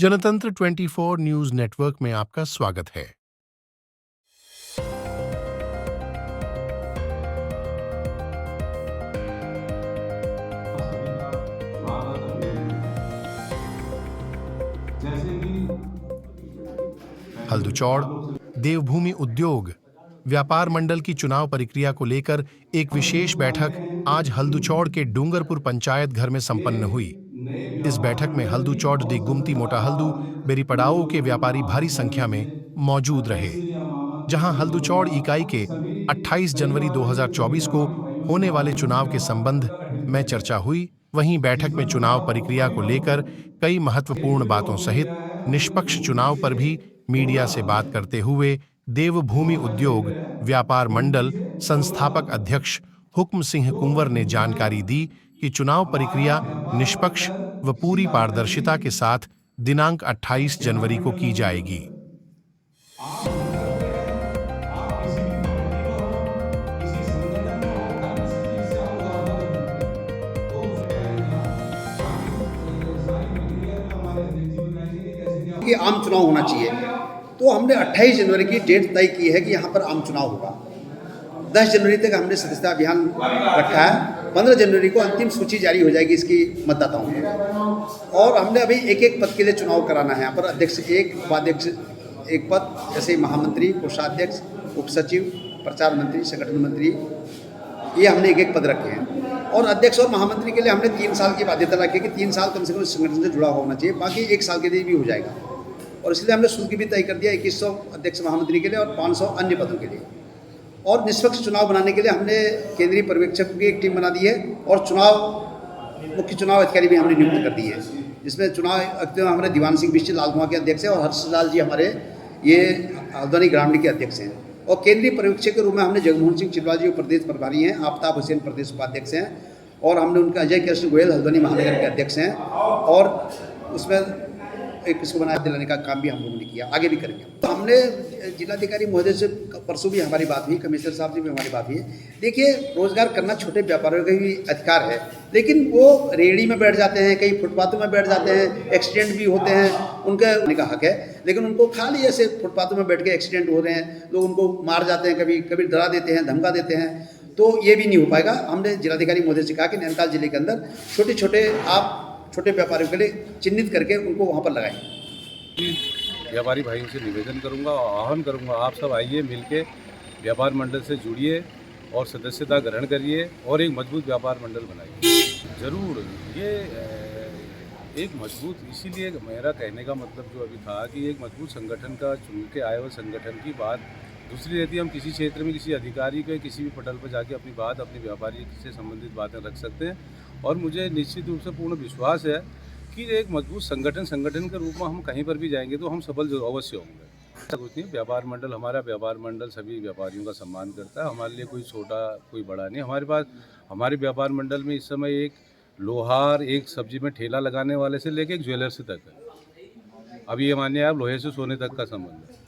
जनतंत्र 24 news network में आपका स्वागत है। हल्दूचौड़ देवभूमि उद्योग व्यापार मंडल की चुनाव प्रक्रिया को लेकर एक विशेष बैठक आज हल्दूचौड़ के डूंगरपुर पंचायत घर में संपन्न हुई। इस बैठक में हल्दूचौड़ दी गुमती मोटा हल्दू बेरीपड़ाओ के व्यापारी भारी संख्या में मौजूद रहे। जहां हल्दूचौड़ इकाई के 28 जनवरी 2024 को होने वाले चुनाव के संबंध में चर्चा हुई, वहीं बैठक में चुनाव प्रक्रिया को लेकर कई महत्वपूर्ण बातों सहित निष्पक्ष चुनाव पर भी मीडिया से बात करते हुए देवभूमि उद्योग व्यापार मंडल संस्थापक अध्यक्ष हुक्म सिंह कुंवर ने जानकारी दी कि चुनाव प्रक्रिया निष्पक्ष व पूरी पारदर्शिता के साथ दिनांक 28 जनवरी को की जाएगी। कि आम चुनाव होना चाहिए, तो हमने 28 जनवरी की डेट तय की है कि यहाँ पर आम चुनाव होगा। 10 जनवरी तक हमने सदस्यता अभियान रखा है। 15 जनवरी को अंतिम सूची जारी हो जाएगी इसकी मतदाताओं की। और हमने अभी एक एक पद के लिए चुनाव कराना है। यहाँ पर अध्यक्ष एक, उपाध्यक्ष एक पद, जैसे महामंत्री, कोषाध्यक्ष, उप सचिव, प्रचार मंत्री, संगठन मंत्री, ये हमने एक एक पद रखे हैं। और अध्यक्ष और महामंत्री के लिए हमने 3 साल की बाध्यता रखी है कि 3 साल कम से कम संगठन से जुड़ा होना चाहिए, बाकी 1 साल के लिए भी हो जाएगा। और इसलिए हमने शुल्क भी तय कर दिया 2100 अध्यक्ष महामंत्री के लिए और 500 अन्य पदों के लिए। और निष्पक्ष चुनाव बनाने के लिए हमने केंद्रीय पर्यवेक्षक की एक टीम बना दी है और मुख्य चुनाव अधिकारी भी हमने नियुक्त कर दिए हैं, जिसमें चुनाव हमारे दीवान सिंह बिश्ची लाल कुआं के अध्यक्ष हैं और हर्षलाल जी हमारे ये हल्द्वानी ग्रामीण के अध्यक्ष हैं। और केंद्रीय पर्यवेक्षक के रूप में हमने जगमोहन सिंह चिलवाल जी प्रदेश प्रभारी हैं, आफ्ताब हुसैन प्रदेश उपाध्यक्ष हैं, और हमने उनका अजय कृष्ण गोयल हल्द्वानी महानगर के अध्यक्ष हैं। और उसमें एक इसको बना दिलाने का काम भी हम लोगों ने किया, आगे भी करेंगे। तो हमने जिलाधिकारी महोदय से परसों भी हमारी बात हुई, कमिश्नर साहब से भी हमारी बात हुई। देखिए, रोजगार करना छोटे व्यापारियों का भी अधिकार है, लेकिन वो रेहड़ी में बैठ जाते हैं, कई फुटपाथों में बैठ जाते हैं, एक्सीडेंट भी होते हैं, उनका हक है। लेकिन उनको खाली ऐसे फुटपाथों में बैठ के एक्सीडेंट हो रहे हैं, लोग उनको मार जाते हैं, कभी कभी डरा देते हैं, धमका देते हैं, तो ये भी नहीं हो पाएगा। हमने जिलाधिकारी महोदय से कहा कि नैनीताल जिले के अंदर छोटे व्यापारियों के लिए चिन्हित करके उनको वहाँ पर लगाएं। व्यापारी भाइयों से निवेदन करूंगा और आह्वान करूंगा, आप सब आइए, मिलके व्यापार मंडल से जुड़िए और सदस्यता ग्रहण करिए और एक मजबूत व्यापार मंडल बनाइए। ज़रूर, ये एक मजबूत, इसीलिए मेरा कहने का मतलब जो अभी था कि एक मजबूत संगठन का चुन के आए हुए संगठन की बात दूसरी रहती है। हम किसी क्षेत्र में किसी अधिकारी के किसी भी पटल पर जाके अपनी बात, अपने व्यापारी से संबंधित बातें रख सकते हैं। और मुझे निश्चित रूप से पूर्ण विश्वास है कि एक मजबूत संगठन के रूप में हम कहीं पर भी जाएंगे तो हम सफल अवश्य होंगे। ऐसा कुछ नहीं, व्यापार मंडल, हमारा व्यापार मंडल सभी व्यापारियों का सम्मान करता है। हमारे लिए कोई छोटा कोई बड़ा नहीं। हमारे व्यापार मंडल में इस समय एक लोहार, एक सब्जी में ठेला लगाने वाले से लेकर एक ज्वेलर्स तक है। अभी ये मानिए आप, लोहे से सोने तक का संबंध है।